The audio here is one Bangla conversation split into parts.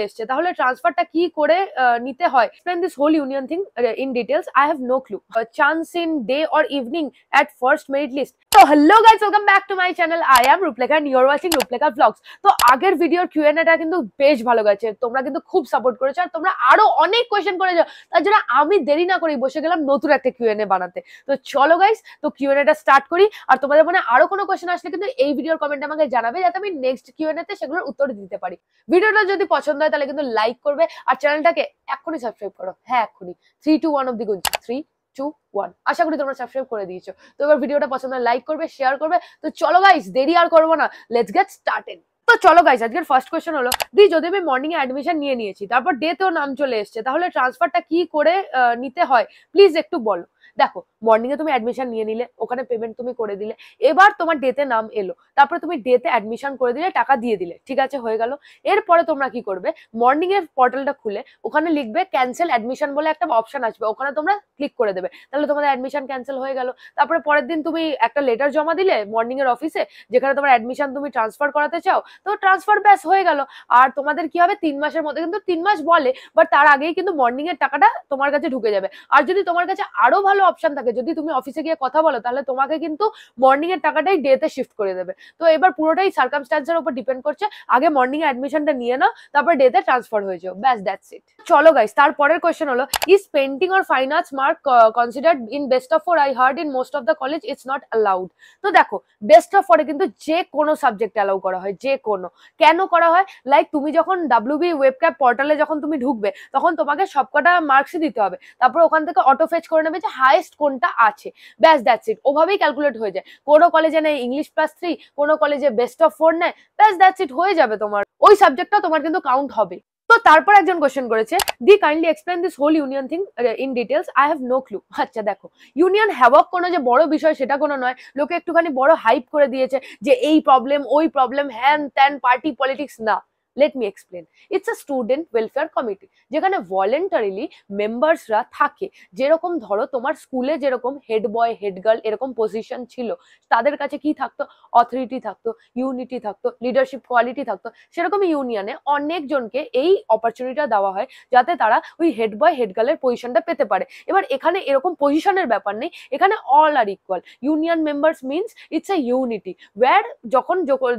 এসছে তাহলে ট্রান্সফারটা কি করে নিতে হয় explain this whole union thing in details. I have no clue. Chance in day or evening at first merit list. So hello guys, welcome back to my channel. I am Ruplekha and you're watching Ruplekha Vlogs. তো আগের ভিডিওর Q&A টা কিন্তু বেশ ভালো গেছে, তোমরা কিন্তু খুব সাপোর্ট করেছো আর তোমরা আরো অনেক কোয়েশ্চেন করেছো, তার জন্য আমি দেরি না করেই বসে গেলাম নতুন একটা Q&A বানাতে। তো চলো গাইস, তো Q&A টা স্টার্ট করি। আর তোমাদের মনে আরো কোনো কোয়েশ্চেন আসলে কিন্তু এই ভিডিওর কমেন্টে আমাকে জানাবে, যাতে আমি নেক্সট Q&A তে সেগুলোর উত্তর দিতে পারি। ভিডিওটা যদি পছন্দ হয় তাহলে কিন্তু লাইক করবে আর চ্যানেলটাকে এক্ষুনি সাবস্ক্রাইব করো। হ্যাঁ এক্ষুনি 3 2 1 অব্দি গুনছি, 3 2 1। আশা করি তোমরা সাবস্ক্রাইব করে দিয়েছো। তো এবার ভিডিওটা পছন্দ হয় লাইক করবে, শেয়ার করবে। তো চলো গাইস, দেরি আর করবো না, লেটস গেট স্টার্টেড। তো চলো গাইস, আজকের ফার্স্ট কোয়েশ্চেন হলো, যদি আমি মর্নিং এ অ্যাডমিশন নিয়ে নিয়েছি, তারপর ডে তেও নাম চলে এসছে, তাহলে ট্রান্সফারটা কি করে নিতে হয় প্লিজ একটু বলো। দেখো, মর্নিং এ তুমি অ্যাডমিশন নিয়ে নিলে, ওখানে পেমেন্ট তুমি করে দিলে, এবার তোমার ডেতে নাম এলো, তারপরে তুমি ডেতে অ্যাডমিশন করে দিলে, টাকা দিয়ে দিলে, ঠিক আছে, হয়ে গেল। এরপরে তোমরা কি করবে, মর্নিং এর পোর্টালটা খুলে ওখানে লিখবে ক্যান্সেল অ্যাডমিশন বলে একটা অপশন আসবে, ওখানে তোমরা ক্লিক করে দেবে, তাহলে তোমাদের অ্যাডমিশন ক্যান্সেল হয়ে গেল। তারপরে পরের দিন তুমি একটা লেটার জমা দিলে মর্নিং এর অফিসে, যেখানে তোমার অ্যাডমিশন তুমি ট্রান্সফার করাতে চাও, তো ট্রান্সফার ব্যাস হয়ে গেল। আর তোমাদের কি হবে, 3 মাসের মধ্যে, কিন্তু 3 মাস বলে, বাট তার আগেই কিন্তু মর্নিং এর টাকাটা তোমার কাছে ঢুকে যাবে। আর যদি তোমার কাছে আরো ভালো অপশন থাকে, যদি তুমি অফিসে গিয়ে কথা বলো, তাহলে তোমাকে কিন্তু মর্নিং এর টাকাটাই ডেতে শিফট করে দেবে। তো এবার পুরোটাই সার্কামস্ট্যান্সের উপর ডিপেন্ড করছে, আগে মর্নিং এ অ্যাডমিশনটা নিয়ে নাও, তারপর ডেতে ট্রান্সফার হয়ে যাও, ব্যাস দ্যাটস ইট। চলো গাইস, তারপরের কোয়েশ্চেন হলো, is painting or fine arts mark considered in best of 4? I hard in most of the college it's not allowed. তো দেখো, বেস্ট অফ 4 এ কিন্তু যে কোনো সাবজেক্ট অ্যালাউ করা হয়, যে কোনো। কেন করা হয়, লাইক তুমি যখন WB ওয়েবক্যাপ পোর্টালে যখন তুমি ঢুকবে, তখন তোমাকে সবকটা মার্কসই দিতে হবে, তারপর ওখান থেকে অটো ফেচ করে নেবে যে হাইয়েস্ট কোনটা আছে, ব্যাস দ্যাটস ইট। ওভাবেই ক্যালকুলেট হয়ে যায়। কোনো কলেজে নেই ইংলিশ +3, কোনো কলেজে বেস্ট অফ 4 নেয়, ব্যাস দ্যাটস ইট, হয়ে যাবে তোমার ওই সাবজেক্টটা তোমার কিন্তু কাউন্ট হবে। তো তারপর একজন কোয়েশ্চেন করেছে, দি kindly explain this whole union thing in details, I have no clue. আচ্ছা দেখো, ইউনিয়ন হ্যাভক কোনো যে বড় বিষয় সেটা কোনো নয়, লোকে একটুখানি বড় হাইপ করে দিয়েছে যে এই প্রবলেম ওই প্রবলেম, হ্যান ত্যান, পার্টি পলিটিক্স না। Let me explain, it's a student welfare committee, যেখানে ভলেন্টারিলি মেম্বার্সরা থাকে। যেরকম ধরো তোমার স্কুলে যেরকম হেড বয় হেড গার্ল এরকম পজিশন ছিল, তাদের কাছে কি থাকতো, অথরিটি থাকতো, ইউনিটি থাকতো, লিডারশিপ কোয়ালিটি থাকতো, সেরকম ইউনিয়নে অনেকজনকে এই অপরচুনিটিটা দেওয়া হয়, যাতে তারা ওই হেড বয় হেড গার্লের পজিশনটা পেতে পারে। এবার এখানে এরকম পজিশনের ব্যাপার নেই, এখানে all are equal. Union members means it's a unity, where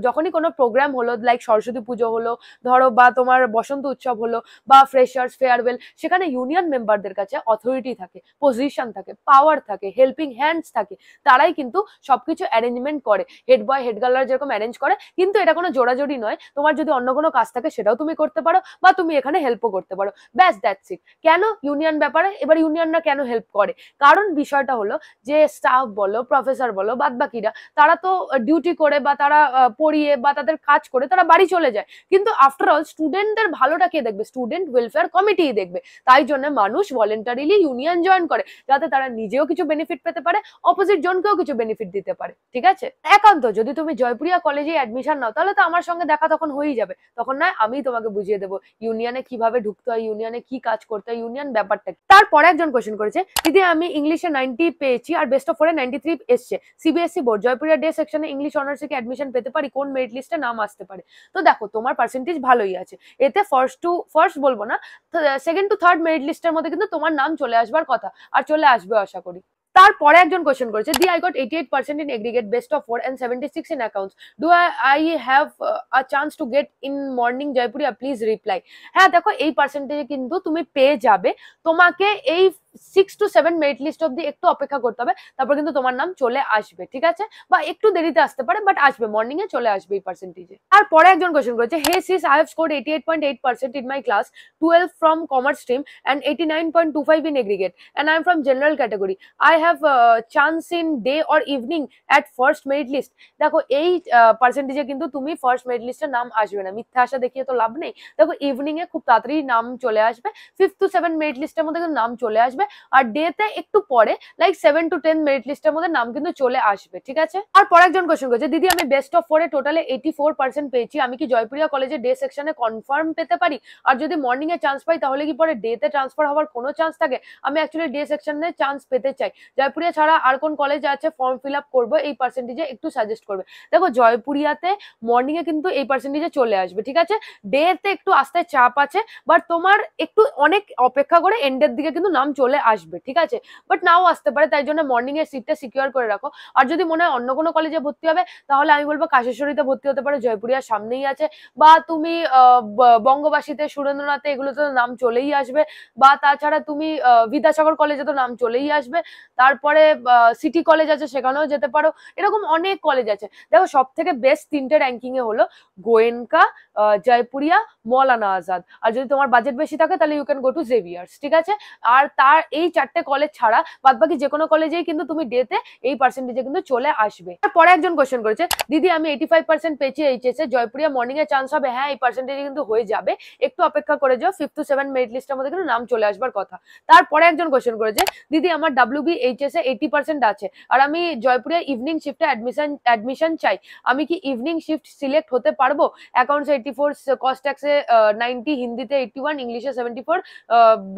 যখনই কোনো প্রোগ্রাম হলো, লাইক সরস্বতী পুজো হলো ধরো, বা তোমার বসন্ত উৎসব হলো, বা ফ্রেশার্স ফেয়ারওয়েল, সেখানে ইউনিয়ন মেম্বারদের কাছে অথরিটি থাকে, পজিশন থাকে, পাওয়ার থাকে, হেল্পিং হ্যান্ডস থাকে, তারাই কিন্তু সবকিছু অ্যারেঞ্জমেন্ট করে। হেড বয় হেড গার্লরা যেরকম অ্যারেঞ্জ করে, কিন্তু এটা কোনো জোড়াজোড়ি নয়, তোমার যদি অন্য কোনো কাজ থাকে সেটাও তুমি করতে পারো, বা তুমি এখানে হেল্পও করতে পারো, ব্যাস দ্যাটস ইট। কেন ইউনিয়ন ব্যাপারে, এবার ইউনিয়নরা কেন হেল্প করে, কারণ বিষয়টা হলো যে স্টাফ বলো, প্রফেসর বলো, বাদ বাকিরা, তারা তো ডিউটি করে বা তারা পড়িয়ে বা তাদের কাজ করে তারা বাড়ি চলে যায়, কিন্তু আফটার অল স্টুডেন্টদের ভালোটা কে দেখবে, স্টুডেন্ট ওয়েলফেয়ার কমিটি দেখবে। তাই জন্য মানুষ ভলেন্টারিলি ইউনিয়ন জয়েন করে, যাতে তারা নিজেও কিছু বেনিফিট পেতে পারে, অপোজিট জনকেও কিছু বেনিফিট দিতে পারে, ঠিক আছে। একান্ত যদি তুমি জয়পুরিয়া কলেজে অ্যাডমিশন নাও, তাহলে তো আমার সঙ্গে দেখা তখন হয়েই যাবে, তখন না আমি তোমাকে বুঝিয়ে দেবো ইউনিয়নে কিভাবে ঢুকতে হয়, ইউনিয়নে কি কাজ করতে হয়, ইউনিয়ন ব্যাপারটা। তারপরে একজন কোয়েশ্চেন করেছে, দিদি আমি ইংলিশে 90 পেয়েছি আর বেস্ট অফ 4 এ 93 এসছে, সিবিএসসি বোর্ড, জয়পুরিয়া ডে সেকশনে ইংলিশ অনার্সে কি অ্যাডমিশন পেতে পারি, কোন মেরিট লিস্টে নাম আসতে পারে? তো দেখো, তোমার পার্সেন্টেজ ভালোই আছে, এতে ফার্স্ট বলবো না, সেকেন্ড টু থার্ড মেরিট লিস্টের মধ্যে কিন্তু তোমার নাম চলে আসবার কথা, আর চলে আসবে আশা করি। তারপরে একজন কোয়েশ্চেন করেছে, দি I got 88% in aggregate, best of 4 and 76 in accounts, do I have a chance to get in morning Jaipuria, please reply. হ্যাঁ দেখো, এই পার্সেন্টেজে কিন্তু তুমি পেয়ে যাবে, তোমাকে এই 6 to 7 মেরিট লিস্ট অব্দি একটু অপেক্ষা করতে হবে, তারপর কিন্তু তোমার নাম চলে আসবে, ঠিক আছে, বা একটু দেরিতে আসতে পারে, বাট আসবে, মর্নিং এ চলে আসবে এই পার্সেন্টেজে। তারপরে একজন কোয়েশ্চেন করেছে, hey sis, I have scored 88.8% in my class 12 from commerce stream and 89.25 in aggregate and I am from general category, I have chance in day or evening at first merit list। দেখো, এই পার্সেন্টেজে কিন্তু তুমি ফার্স্ট মেরিট লিস্টে নাম আসবে না, মিথ্যা আশা দেখিয়ে তো লাভ নেই। দেখো, ইভিনিং এ খুব তাড়াতাড়ি নাম চলে আসবে, 5 to 7 মেরিট লিস্টের মধ্যে কিন্তু নাম চলে আসবে, আসবে, আর ডে তে একটু পরে লাইক 7 to 10 মেরিট লিস্টের মধ্যে নাম কিন্তু চলে আসবে, ঠিক আছে। আর পরে একজন কোশ্চেন করছে, দিদি আমি বেস্ট অফ 4 এ টোটালে 84% পেয়েছি, আমি কি জয়পুরিয়া কলেজে ডে সেকশনে কনফার্ম পেতে পারি? আর যদি মর্নিং এ চান্স পাই তাহলে কি পরে ডে তে ট্রান্সফার হওয়ার কোনো চান্স থাকে? আমি অ্যাকচুয়ালি ডে সেকশনে চান্স পেতে চাই। জয়পুরিয়া ছাড়া আর কোন কলেজ আছে ফর্ম ফিল আপ করবো এই পার্সেন্টেজে, একটু সাজেস্ট করবে। দেখো জয়পুরিয়াতে মর্নিং এ কিন্তু এই পার্সেন্টেজে চলে আসবে, ঠিক আছে। ডে তে একটু আসতে চাপ আছে, বাট তোমার একটু অনেক অপেক্ষা করে এন্ডের দিকে কিন্তু নাম চলে আসবে, ঠিক আছে। বাট নাও আসতে পারে, তাই জন্য মর্নিং এর সিটটা সিকিউর করে রাখো। আর যদি মনে হয় অন্য কোনো কলেজে ভর্তি হবে তাহলে আমি বলবো কাশেশ্বরীতে ভর্তি হতে পারো, জয়পুরিয়ার সামনেই আছে। বা তুমি বঙ্গবাসীতে, সুরেন্দ্রনাথে, এগুলোতে নাম চলেই আসবে। বা তাছাড়া তুমি বিদ্যাসাগর কলেজে তো নাম চলেই আসবে। তারপরে সিটি কলেজ আছে, সেখানেও যেতে পারো। এরকম অনেক কলেজ আছে। দেখো সব থেকে বেস্ট 3টে র্যাঙ্কিং এ হলো গোয়েনকা, জয়পুরিয়া, মৌলানা আজাদ। আর যদি তোমার বাজেট বেশি থাকে তাহলে you can go to Xavier's, ঠিক আছে। আর তার এই 4টে কলেজ ছাড়া বাদ বাকি যে কোনো কলেজেই কিন্তু তুমি ডেতে এই পার্সেন্টেজে কিন্তু চলে আসবে। তারপরে একজন কোশ্চেন করেছে, দিদি আমি 85% পেয়েছি এইচএস এ, জয়পুরিয়া মর্নিং এ চান্স হবে? হ্যাঁ, এই পার্সেন্টেজে কিন্তু হয়ে যাবে, একটু অপেক্ষা করে যাও, 5 to 7 মেরিট লিস্টের মধ্যে কিন্তু নাম চলে আসবার কথা। তারপরে একজন কোশ্চেন করেছে, দিদি আমার ডাব্লিউবি এইচএস এ 80% আছে, আর আমি জয়পুরিয়া ইভিনিং শিফটে অ্যাডমিশন চাই, আমি কি ইভিনিং শিফট সিলেক্ট হতে পারবো? অ্যাকাউন্টস 84, কস্ট ট্যাক্সে 90, হিন্দিতে 81, ইংলিশে 74,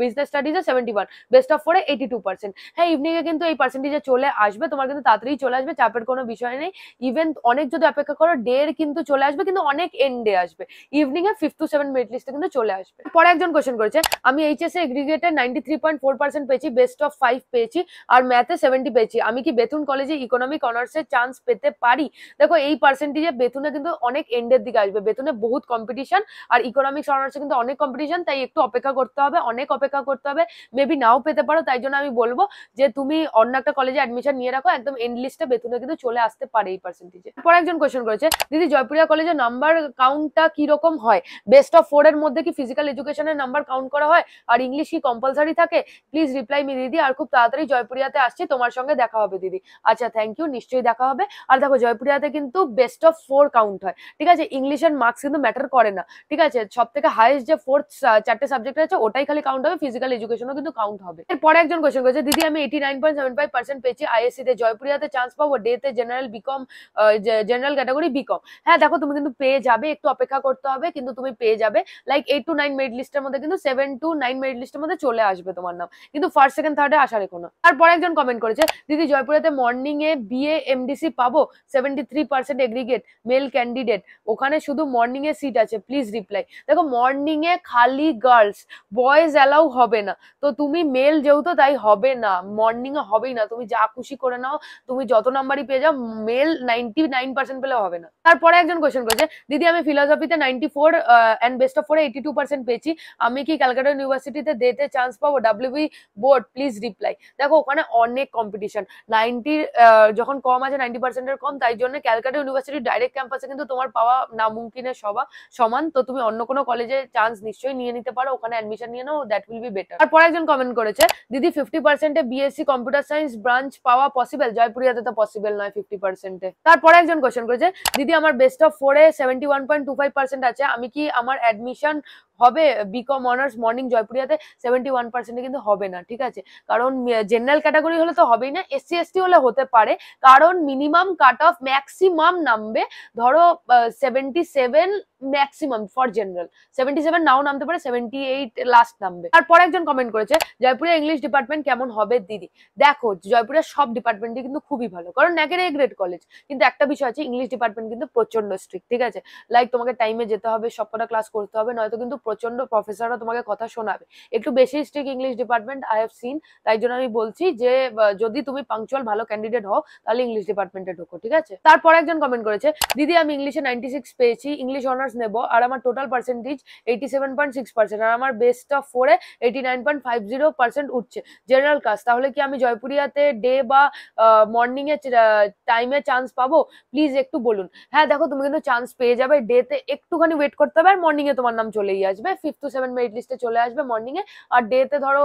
বিজনেস স্টাডিজে 71, বেস্ট অফ 4 এ 82%। হ্যাঁ, ইভিনিং এ কিন্তু এই পার্সেন্টেজে চলে আসবে, তোমার কিন্তু তাড়াতাড়ি চলে আসবে, চাপের কোনো বিষয় নেই। ইভেন অনেক যদি অপেক্ষা করো ডে কিন্তু চলে আসবে, কিন্তু অনেক এন্ডে আসবে। ইভিনিং এ 5 to 7 মেরিট লিস্টে কিন্তু চলে আসবে। পরে একজন কোশ্চেন করেছে, আমি এইচএস এ এগ্রিগেটে 93.4% পেয়েছি, বেস্ট অফ 5 পেয়েছি, আর ম্যাথে 70 পেয়েছি, আমি কি বেথুন কলেজে ইকোনমিক অনার্সের চান্স পেতে পারি? দেখো এই পার্সেন্টেজে বেথুনে কিন্তু অনেক এন্ডের দিকে আসবে, বেথুনে বহুত কম্পিটিশন, আর ইকোনমিক্স অনার্সে কিন্তু অনেক কম্পিটিশন, তাই একটু অপেক্ষা করতে হবে, অনেক অপেক্ষা করতে হবে, মেবি নাও পেতে পারো। তাই জন্য আমি বলবো যে তুমি অন্য একটা কলেজে অ্যাডমিশন নিয়ে রাখো, একদম এন্ড লিস্টে বেথুনে কিন্তু চলে আসতে পারে এই পার্সেন্টেজে। পরে একজন কোশ্চেন করেছে, দিদি জয়পুরিয়া কলেজে নাম্বার কাউন্টটা কি রকম হয়? বেস্ট অফ 4 এর মধ্যে কি ফিজিক্যাল এডুকেশনের নাম্বার কাউন্ট করা হয়? আর ইংলিশ কি কম্পালসারি থাকে? প্লিজ রিপ্লাই মি দিদি, আর খুব তাড়াতাড়ি জয়পুরিয়াতে আসছি, তোমার সঙ্গে দেখা হবে দিদি। আচ্ছা, থ্যাংক ইউ, নিশ্চয়ই দেখা হবে। আর দেখো জয়পুরিয়াতে কিন্তু বেস্ট অফ 4 কাউন্ট হয়, ঠিক আছে। ইংলিশের মার্কস কিন্তু ম্যাটার করে না, ঠিক আছে। সব থেকে হাইয়েস্ট যে 4th 4টে সাবজেক্ট আছে ওটাই খালি কাউন্ট হবে, ফিজিক্যাল এডুকেশনও কিন্তু কাউন্ট হবে। এরপরে একজন কোশ্চেন করেছে, দিদি আমি 89.75% পেয়েছি আইএসসি তে, জয়পুরিয়াতে চান্স পাবো? ডে তে general BCom, general category BCom. হ্যাঁ দেখো তুমি কিন্তু পেয়ে যাবে, একটু অপেক্ষা করতে হবে, কিন্তু তুমি পেয়ে যাবে। লাইক 8 to 9 মেরিট লিস্টের মধ্যে কিন্তু 7 to 9 মেরিট লিস্টের মধ্যে চলে আসবে তোমার নাম, কিন্তু ফার্স্ট সেকেন্ড থার্ডে আশা রেখো না। তারপর একজন কমেন্ট করেছে, দিদি জয়পুরিয়াতে মর্নিং এ বিএ এমডিসি পাবো? 73% এগ্রিগেট, মেল ক্যান্ডিডেট, ওখানে শুধু মর্নিং এ সিট আছে, প্লিজ রিপ্লাই। দেখো মর্নিং এ খালি গার্লস, বয়েজ অ্যালাউ হবে না, তো তুমি মেল যেহেতু তাই হবে না, মর্নিং এ হবেই না, তুমি যা খুশি করে নাও, তুমি যত নাম্বারই পেয়ে যাও, মেল 99% পেলে হবে না। তারপরে একজন কোশ্চেন করেছে, দিদি আমি ফিলোসফিতে 94 এন্ড বেস্ট অফ 4 এ 82% পেয়েছি, আমি কি ক্যালকাটা ইউনিভার্সিটিতে ডেতে চান্স পাবো? WB board, please reply. দেখো ওখানে অনেক কম্পিটিশন, 90 যখন কম আছে, 90% এর কম, তাই জন্য ক্যালকাটা ইউনিভার্সিটি ডাইরেক্ট ক্যাম্পাসে কিন্তু তোমার পাওয়া নামুমকিনের সমান, তো তুমি অন্য কোনো কলেজে চান্স নিশ্চয়ই নিয়ে নিতে পারো, ওখানে অ্যাডমিশন নিয়ে নাও, দ্যাট উইল বি বেটার। তারপর একজন কমেন্ট করেছে, দিদি 50% এ বিএসসি কম্পিউটার সায়েন্স ব্রাঞ্চ পাওয়া পসিবল? জয়পুরিয়াতে তো পসিবল নয় 50% এ। তারপরে একজন কোশ্চেন করেছে, দিদি আমার বেস্ট অফ 4 এ 71.25% আছে, আমি কি আমার অ্যাডমিশন হবে বিকম অনার্স মর্নিং জয়পুরিয়াতে? 71% কিন্তু হবে না, ঠিক আছে, কারণ জেনারেল ক্যাটাগরি হলে তো হবেই না, এসসি এসটি হলে হতে পারে, কারণ মিনিমাম কাট অফ ম্যাক্সিমাম নামবে ধরো 77 ম্যাক্সিমাম ফর জেনারেল, 77 নাও নামতে পারে, 78 লাস্ট নামবে। তারপর একজন কমেন্ট করেছে, জয়পুরিয়া ইংলিশ ডিপার্টমেন্ট কেমন হবে দিদি? দেখো জয়পুরিয়া সব ডিপার্টমেন্টই কিন্তু খুবই ভালো, কারণ ন্যাকের এ গ্রেড কলেজ, কিন্তু একটা বিষয় আছে, ইংলিশ ডিপার্টমেন্ট কিন্তু প্রচন্ড স্ট্রিক্ট, ঠিক আছে। লাইক তোমাকে টাইমে যেতে হবে, সবকটা ক্লাস করতে হবে, নয়তো কিন্তু প্রচন্ড প্রফেসররা তোমাকে কথা শোনাবে, একটু বেশি strict English department, I have seen. তাই জন্য আমি বলছি যে যদি তুমি পাংচুয়াল ভালো ক্যান্ডিডেট হও তাহলে ইংলিশ ডিপার্টমেন্টে ঢোকো, ঠিক আছে। তারপর একজন কমেন্ট করেছে, দিদি আমি ইংলিশে 96 পেয়েছি, ইংলিশ অনার্স নেব, আর আমার টোটাল পার্সেন্টেজ 87.6%, আর আমার বেস্ট অফ 4 এ 89.50% উঠছে, জেনারেল কাস্ট, তাহলে কি আমি জয়পুরিয়াতে ডে বা মর্নিং এ টাইমে চান্স পাবো? প্লিজ একটু বলুন। হ্যাঁ দেখো তুমি কিন্তু চান্স পেয়ে যাবে, ডে তে একটুখানি ওয়েট করতে হবে, আর মর্নিং এ তোমার নাম চলেই আসবে। আসবে, 5th to 7 মেরিট লিস্টে চলে আসবে মর্নিং এ, আর ডে তে ধরো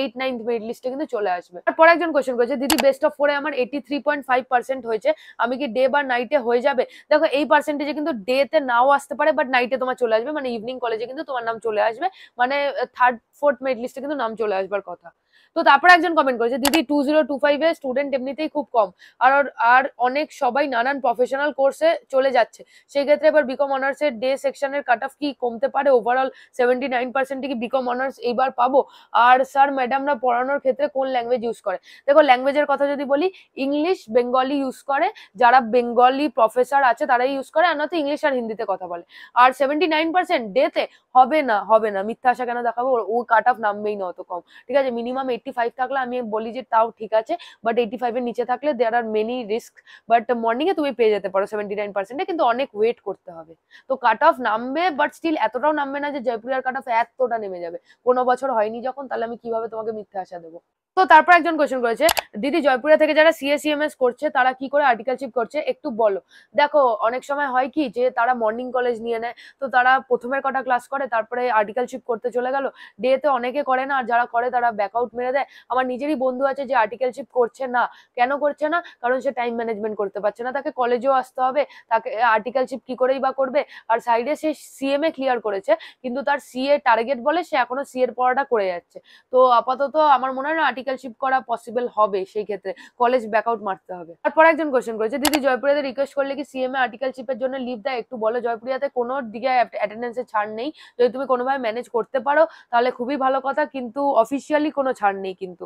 8th 9th মেরিট লিস্টে কিন্তু চলে আসবে। তারপর একজন কোয়েশ্চেন করেছে, দিদি বেস্ট অফ 4 আমার 83.5% হয়েছে, আমি কি ডে বা নাইটে হয়ে যাবে? দেখো এই পার্সেন্টেজে কিন্তু ডে তে নাও আসতে পারে, বাট নাইটে তোমার চলে আসবে, মানে ইভিনিং কলেজে কিন্তু তোমার নাম চলে আসবে, মানে 3rd 4th মেরিট লিস্টে কিন্তু নাম চলে আসবার কথা। তো তারপরে একজন কমেন্ট করেছে, দিদি 2025 এ স্টুডেন্ট এমনিতেই খুব কম, আর আর অনেক সবাই নানান প্রফেশনাল কোর্সে চলে যাচ্ছে, সেই ক্ষেত্রে এবার বিকম অনার্স এর ডে সেকশনের কাট অফ কি কমতে পারে? ওভারঅল 79% কি বিকম অনার্স এইবার পাবো? আর স্যার ম্যাডামরা পড়ানোর ক্ষেত্রে কোন ল্যাঙ্গুয়েজ ইউজ করে? দেখো ল্যাঙ্গুয়েজের কথা যদি বলি, ইংলিশ বেঙ্গলি ইউজ করে, যারা বেঙ্গলি প্রফেসর আছে তারাই ইউজ করে, আর নয়তো ইংলিশ আর হিন্দিতে কথা বলে। আর 79% ডেতে হবে না, হবে না, মিথ্যা আশা কেন দেখাবো, ও কাট অফ নামবেই না অত কম, ঠিক আছে? মিনিমাম 85 থাকলে আমি বলি যে তাও ঠিক আছে, বাট 85 এর নিচে থাকলে there are many risk, but morning এ তুমি পেয়ে যেতে পারো 79%, কিন্তু অনেক ওয়েট করতে হবে। তো কাট অফ নামবে, বাট স্টিল এতটাও নামবে না যে জয়পুরিয়ার কাট অফ এতটা নেমে যাবে। কোনো বছর হয়নি যখন, তাহলে আমি কিভাবে তোমাকে মিথ্যা আশা দেবো? তো তারপর একজন কোয়েশ্চেন করেছে, দিদি জয়পুরিয়া থেকে যারা সিএসিএমএস করছে তারা কি করে আর্টিকেলশিপ করছে একটু বলো। দেখো অনেক সময় হয় কি যে তারা মর্নিং কলেজ নিয়ে নেয়, তো তারা প্রথমের কটা ক্লাস করে, তারপরে আর্টিকেলশিপ করতে চলে গেল, ডে তে অনেকে করে না, আর যারা করে তারা ব্যাকআউট মেরে দেয়। আমার নিজেরই বন্ধু আছে যে আর্টিকেলশিপ করছে না, কেন করছে না? কারণ সে টাইম ম্যানেজমেন্ট করতে পারছে না, তাকে কলেজেও আসতে হবে, তাকে আর্টিকেলশিপ কি করেই বা করবে? আর সাইডে সে সিএমএ ক্লিয়ার করেছে, কিন্তু তার সিএ টার্গেট বলে সে এখনো সি এর পড়াটা করে যাচ্ছে। তো আপাতত আমার মনে হয় না আর্টিকেলশিপ করা পসিবল হবে, সেই ক্ষেত্রে কলেজ ব্যাকআউট মারতে হবে। তারপর একজন কোয়েশ্চেন করেছে, দিদি জয়পুরিয়াতে রিকোয়েস্ট করলে কি সিএমএ আর্টিকেলশিপের জন্য লিভ দেয়, একটু বলো। জয়পুরিয়াতে কোনো দিকে অ্যাটেন্ডেন্সের ছাড় নেই, যদি তুমি কোনোভাবে ম্যানেজ করতে পারো তাহলে খুবই ভালো কথা, কিন্তু অফিসিয়ালি কোনো ছাড় নেই কিন্তু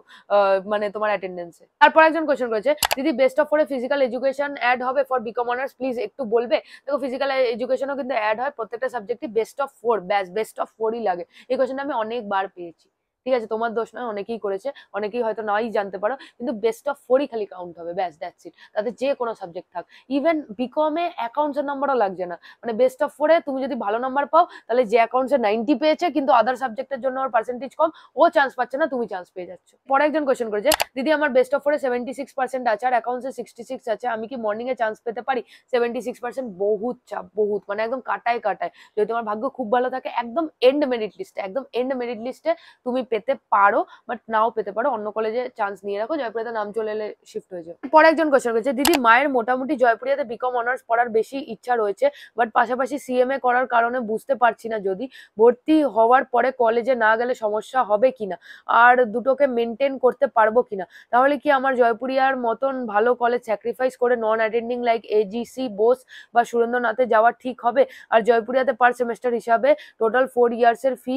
মানে তোমার অ্যাটেন্ডেন্সে। তারপর একজন কোয়েশ্চেন করেছে, দিদি বেস্ট অফ 4 এ ফিজিক্যাল এডুকেশন অ্যাড হবে ফর বিকম অনার্স, প্লিজ একটু বলবে। দেখো ফিজিক্যাল এডুকেশনও কিন্তু অ্যাড হয়, প্রত্যেকটা সাবজেক্টই বেস্ট অফ 4, ব্যাস বেস্ট অফ 4ই লাগে। এই কোয়েশ্চেনটা আমি অনেকবার পেয়েছি, ঠিক আছে? তোমার দোষ নয়, অনেকেই করেছে, অনেকেই হয়তো নাই জানতে পারো, কিন্তু বেস্ট অফ 4ই খালি কাউন্ট হবে, ব্যাস দ্যাটস ইট। তাতে যে কোনো সাবজেক্ট থাক, ইভেন বিকমে অ্যাকাউন্টস এর নাম্বারও লাগছে না, মানে বেস্ট অফ 4 এ তুমি যদি ভালো নাম্বার পাও, তাহলে যে অ্যাকাউন্টস এ 90 পেয়েছে কিন্তু আদার সাবজেক্টের জন্য ওর পার্সেন্টেজ কম, ও চান্স পাচ্ছে না, তুমি চান্স পেয়ে যাচ্ছ। পরে একজন কোয়েশ্চেন করেছে, দিদি আমার বেস্ট অফ 4 এ 76% আছে আর অ্যাকাউন্টস এ 66 আছে, আমি কি মর্নিং এ চান্স পেতে পারি? 76% বহুত চাপ, বহুত, মানে একদম কাটায় কাটায়। যদি তোমার ভাগ্য খুব ভালো থাকে, একদম এন্ড মেরিট লিস্টে, একদম এন্ড মেরিট লিস্টে তুমি পেতে পারো, বাট নাও পেতে পারো, অন্য কলেজে চান্স নিয়ে রাখো, জয়পুরিয়াতে নাম চলে এলে শিফট হয়ে যাও। পরে একজন কোয়েশ্চেন করেছে, দিদি মায়ের মোটামুটি জয়পুরিয়াতে বিকম অনার্স পড়ার বেশি ইচ্ছা রয়েছে, বাট পাশাপাশি সিএমএ করার কারণে বুঝতে পারছি না যদি ভর্তি হওয়ার পরে কলেজে না গেলে সমস্যা হবে কিনা, আর দুটোকে মেনটেন করতে পারবো কিনা, তাহলে কি আমার জয়পুরিয়ার মতন ভালো কলেজ স্যাক্রিফাইস করে নন অ্যাটেন্ডিং লাইক এজিসি বোস বা সুরেন্দ্রনাথে যাওয়া ঠিক হবে? আর জয়পুরিয়াতে পার সেমেস্টার হিসাবে টোটাল 4 ইয়ার্স এর ফি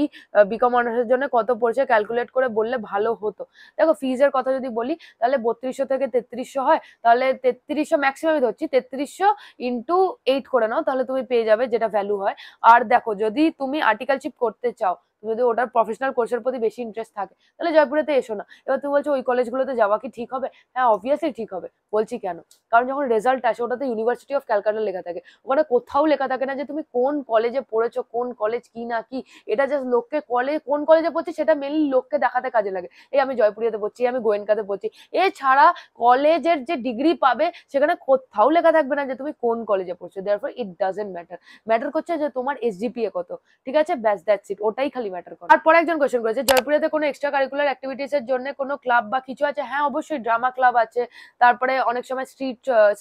বিকম অনার্সের জন্য কত পড়ছে ক্যালকুলেট করে বললে ভালো হতো। দেখো ফিজের কথা যদি বলি, তাহলে 3200 থেকে 3300 হয়, তাহলে 3300 ম্যাক্সিমামই ধরছি, 3300 ইন্টু 8 করে নাও, তাহলে তুমি পেয়ে যাবে যেটা ভ্যালু হয়। আর দেখো যদি তুমি আর্টিকেলশিপ করতে চাও, যদি ওটার প্রফেশনাল কোর্সের প্রতি বেশি ইন্টারেস্ট থাকে, তাহলে জয়পুরেতে এসো না। এবার তুমি বলছো ওই কলেজগুলোতে যাওয়া কি ঠিক হবে? হ্যাঁ অবভিয়াসলি ঠিক হবে, বলছি কেন, কারণ যখন রেজাল্ট আসে ওটাতে ইউনিভার্সিটি অফ ক্যালকাটা লেখা থাকে, ওখানে কোথাও লেখা থাকে না যে তুমি কোন কলেজে পড়েছো, কোন কলেজ কি না কি, এটা জাস্ট লোককে কোন কলেজে পড়ছি সেটা মেনলি লোককে দেখাতে কাজে লাগে, এই আমি জয়পুরিয়াতে পড়ছি, আমি গোয়েনকাতে পড়ছি। এছাড়া কলেজের যে ডিগ্রি পাবে সেখানে কোথাও লেখা থাকবে না যে তুমি কোন কলেজে পড়ছো, therefore it doesn't matter, matter করছে যে তোমার এসজিপিএ কত, ঠিক আছে? ব্যাস দ্যাটস ইট, ওটাই খালি ম্যাটার করে। আর পরে একজন কোয়েশ্চেন করেছে, জয়পুরিয়াতে কোনো এক্সট্রা কারিকুলার অ্যাক্টিভিটিস এর জন্য কোনো ক্লাব বা কিছু আছে? হ্যাঁ অবশ্যই, ড্রামা ক্লাব আছে, তারপরে অনেক সময়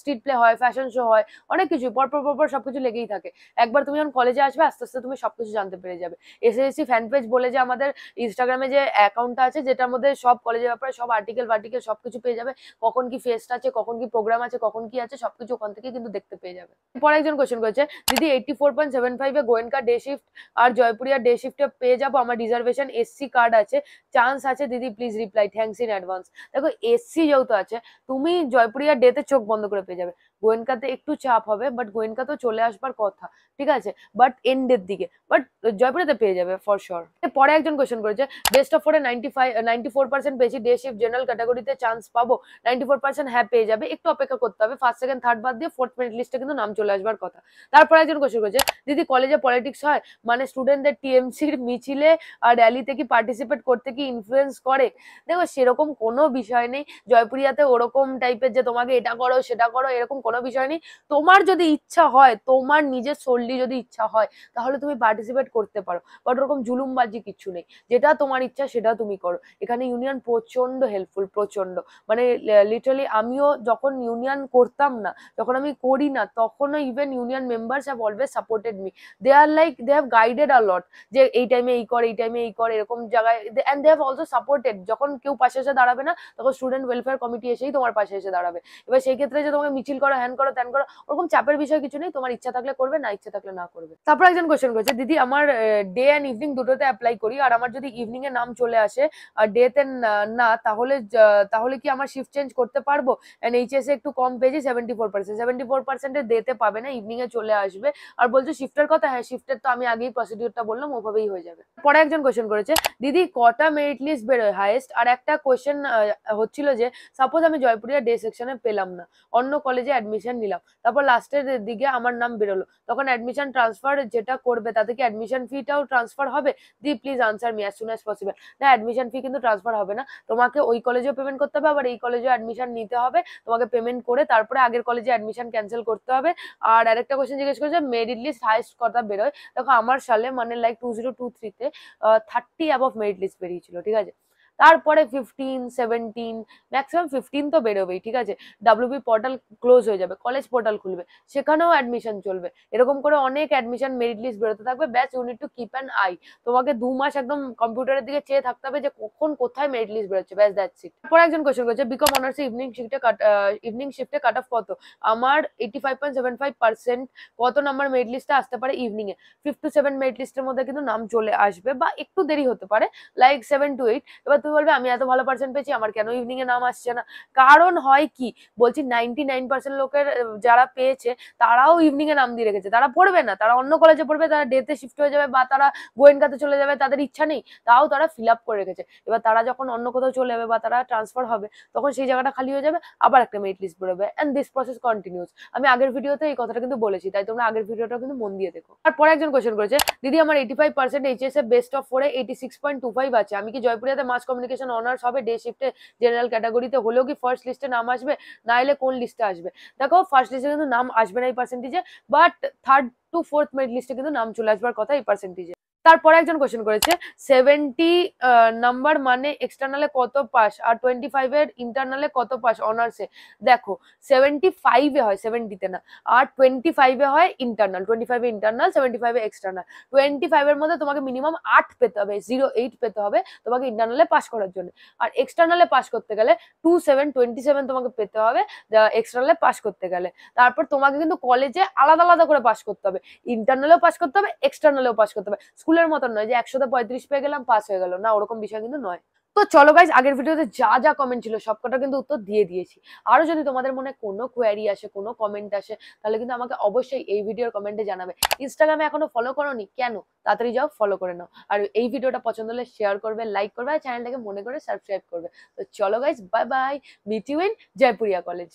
স্ট্রিট প্লে হয়, ফ্যাশন শো হয়, অনেক কিছু পরপর সবকিছু লেগেই থাকে। একবার তুমি যখন কলেজে আসবে আস্তে আস্তে তুমি সবকিছু জানতে পেরে যাবে। এসএসসি ফ্যান পেজ বলে যে আমাদের ইনস্টাগ্রামে যে অ্যাকাউন্টটা আছে, যেটার মধ্যে সব কলেজের ব্যাপারে সব আর্টিকেল সবকিছু পেয়ে যাবে, কখন কি ফেস্ট আছে, কখন কি প্রোগ্রাম আছে, কখন কি আছে, সবকিছু ওখান থেকে কিন্তু দেখতে পেয়ে যাবে। পরে একজন কোয়েশ্চেন করেছে, দিদি 84.75 এ গোয়েনকা ডে শিফট আর জয়পুরিয়া ডে শিফটে পেয়ে যাবো, আমার রিজার্ভেশন এসসি কার্ড আছে, চান্স আছে দিদি, please reply, thanks in advance. দেখো এসসি যেহেতু আছে, তুমি জয়পুরিয়া ডেতে চোখ বন্ধ করে পেয়ে যাবে, গোয়েনকাতে একটু চাপ হবে, বাট গোয়েনকা তো চলে আসবার কথা, ঠিক আছে, বাট এন্ডের দিকে, বাট জয়পুরিয়াতে পেয়ে যাবে ফর শিওর। পরে একজন কোয়েশ্চেন করেছে, বেস্ট অফ 4 এ 94% পেয়েছি, ডে শিফট জেনারেল ক্যাটাগরিতে চান্স পাবো? 94% হ্যাঁ পেয়ে যাবে, একটু অপেক্ষা করতে হবে, ফার্স্ট সেকেন্ড থার্ড বাদ দিয়ে 4th মেরিট লিস্টে কিন্তু নাম চলে আসবার কথা। তারপর একজন কোয়েশ্চেন করেছে, দিদি কলেজে পলিটিক্স হয়, মানে স্টুডেন্টদের টিএমসির মিছিলে আর র্যালিতে কি পার্টিসিপেট করতে কি ইনফ্লুয়েন্স করে? দেখো সেরকম কোনো বিষয় নেই জয়পুরিয়াতে, ওরকম টাইপের যে তোমাকে এটা করো সেটা করো এরকম কোনো বিষয় নেই। তোমার যদি ইচ্ছা হয়, তোমার নিজের সোললি যদি ইচ্ছা হয়, তাহলে তুমি পার্টিসিপেট করতে পারো, বাট ওরকম জুলুমবাজি কিছু নেই। যেটা তোমার ইচ্ছা সেটা তুমি করো। এখানে ইউনিয়ন প্রচন্ড হেল্পফুল, প্রচন্ড, মানে লিটারালি আমিও যখন ইউনিয়ন করতাম না, যখন আমি করি না, তখনও even union members have always supported me. They are like they have guided a lot, যে এই টাইমে এই কর, এই টাইমে এই কর, এরকম জায়গায়। And they have also supported, যখন কেউ পাশে এসে দাঁড়াবে না, তখন স্টুডেন্ট ওয়েলফেয়ার কমিটি এসেই তোমার পাশে এসে দাঁড়াবে। এবার সেই ক্ষেত্রে যে তোমাকে মিছিল করো, হ্যান করো, ত্যান করো, ওরকম চাপের বিষয় কিছু নেই। তোমার ইচ্ছা থাকলে করবে, না ইচ্ছা থাকলে না করবে। তারপর একজন কোয়েশ্চেন করেছে, দিদি আমার ডে অ্যান্ড ইভিনিং দুটোতে অ্যাপ্লাই করি, আর আমার যদি ইভিনিং এ নাম চলে আসে আর ডে তে না, তাহলে কি আমার শিফট চেঞ্জ করতে পারবো? এন্ড এইচএস এ একটু কম পেয়েছি 74%, ডে তে পাবে না, ইভিনিং এ চলে আসবে। আর বলছো শিফটের কথা, হ্যাঁ শিফটের তো আমি আগেই প্রসিডিউরটা বললাম, ওভাবেই হয়ে যাবে। পরে একজন কোয়েশ্চেন করেছে, দিদি কটা মেরিট লিস্ট বেরোয় হাইয়েস্ট? আর একটা কোয়েশ্চেন হচ্ছিল যে সাপোজ আমি জয়পুরিয়া ডে সেকশনে পেলাম না, অন্য কলেজে অ্যাডমিশন নিলাম, তারপর লাস্টের দিকে আমার নাম বেরোলো, তখন অ্যাডমিশন ট্রান্সফার যেটা করবে তাতে কি অ্যাডমিশন ফিটাও ট্রান্সফার হবে? দি please answer me as soon as possible. না, অ্যাডমিশন ফি কিন্তু ট্রান্সফার হবে না, তোমাকে ওই কলেজেও পেমেন্ট করতে হবে, আবার এই কলেজেও অ্যাডমিশন নিতে হবে, তোমাকে পেমেন্ট করে তারপরে আগের কলেজে অ্যাডমিশন ক্যান্সেল করতে হবে। আর আরেকটা কোয়েশ্চেন জিজ্ঞেস করেছে মেরিট লিস্ট হাইয়েস্ট কটা বেরোয়? দেখো আমার সালে মানে লাইক 2023-তে 30 অ্যাবভ মেরিট লিস্ট বেরিয়েছিল, ঠিক আছে। তারপরে 15, 17, ম্যাক্সিমাম 15 তো বেরোবেই, ঠিক আছে। ডাব্লিউবি পোর্টাল ক্লোজ হয়ে যাবে, কলেজ পোর্টাল খুলবে, সেখানেও অ্যাডমিশন চলবে, এরকম করে অনেক অ্যাডমিশন মেরিট লিস্ট বেরোতে থাকবে। ব্যাস you need to keep an eye, তোমাকে 2 মাস একদম কম্পিউটারের দিকে চেয়ে থাকতে হবে যে কখন কোথায় মেরিট লিস্ট বেরোচ্ছে, ব্যাস দ্যাটস ইট। তারপর একজন কোয়েশ্চেন করেছে, বিকম অনার্স ইভিনিং শিফটে কাট অফ কত? আমার 85.75%। কত নাম্বার মেরিট লিস্টে আসতে পারে ইভিনিং এ? 5 to 7 মেরিট লিস্টের মধ্যে কিন্তু নাম চলে আসবে, বা একটু দেরি হতে পারে, লাইক 7 to 8। এবার তুমি বলবে আমি এত ভালো পার্সেন্ট পেয়েছি, আমার কেন ইভিনিং এ নাম আসছে না? কারণ হয় কি বলছি, 99% লোকের যারা পেয়েছে তারাও ইভিনিং এ নাম দিয়ে রেখেছে, তারা পড়বে না, তারা অন্য কলেজে পড়বে, তারা ডেতে শিফট হয়ে যাবে, বা তারা গোয়েন্দাতে চলে যাবে, তাদের ইচ্ছা নেই, তাও তারা ফিল আপ করে রেখেছে। এবার তারা যখন অন্য কোথাও চলে যাবে বা তারা ট্রান্সফার হবে, তখন সেই জায়গাটা খালি হয়ে যাবে, আবার একটা মেরিট লিস্ট বেরোবে, এন্ড দিস প্রসেস কন্টিনিউস। আমি আগের ভিডিওতে এই কথাটা কিন্তু বলেছি, তাই তোমরা আগের ভিডিওটা কিন্তু মন দিয়ে দেখো। তারপরে একজন কোয়েশ্চেন করেছে, দিদি আমার 85% এইচএস এ বেস্ট অফ 4 এ 86.25 আছে, আমি কি জয়পুরিয়াতে মাস কমিউনিকেশন অনার্স হবে ডে শিফটে জেনারেল ক্যাটাগরিতে হলেও কি ফার্স্ট লিস্টে নাম আসবে, না এলে কোন লিস্টে আসবে? দেখো ফার্স্ট লিস্টে কিন্তু নাম আসবে না এই পার্সেন্টেজে, but 3rd to 4th merit লিস্টে কিন্তু নাম চলে আসবার কথা এই পার্সেন্টেজে। তারপরে একজন কোয়েশ্চেন করেছে, 70 নাম্বার মানে এক্সটার্নালে কত পাস, আর 25 এর ইন্টারনালে কত পাস অনার্সে? দেখো 75 এ হয়, 70 তে না, আর 25 এ হয় ইন্টারনাল, 25 এ ইন্টারনাল, 75 এ এক্সটার্নাল। 25 এর মধ্যে তোমাকে মিনিমাম 8 পেতে হবে, 08 পেতে হবে তোমাকে ইন্টারনালে পাস করার জন্য, আর এক্সটার্নালে পাস করতে গেলে 27 তোমাকে পেতে হবে এক্সটার্নালে পাস করতে গেলে। তারপর তোমাকে কিন্তু কলেজে আলাদা আলাদা করে পাস করতে হবে, ইন্টারনালেও পাস করতে হবে, এক্সটার্নালেও পাস করতে হবে। স্কুলের মতন নয় যে 135 পেয়ে গেলাম পাস হয়ে গেল, না ওরকম বিষয় কিন্তু নয়। তো চলো গাইজ, আগের ভিডিওতে যা যা কমেন্ট ছিল সবকটা কিন্তু উত্তর দিয়ে দিয়েছি। আরো যদি তোমাদের মনে কোনো কোয়ারি আসে, কোনো কমেন্ট আসে, তাহলে কিন্তু আমাকে অবশ্যই এই ভিডিওর কমেন্টে জানাবে। ইনস্টাগ্রামে এখনো ফলো করোনি কেন? তাড়াতাড়ি যাও ফলো করে নাও, আর এই ভিডিওটা পছন্দ হলে শেয়ার করবে, লাইক করবে, আর চ্যানেলটাকে মনে করে সাবস্ক্রাইব করবে। তো চলো guys, bye bye, meet you in Jaipuria college.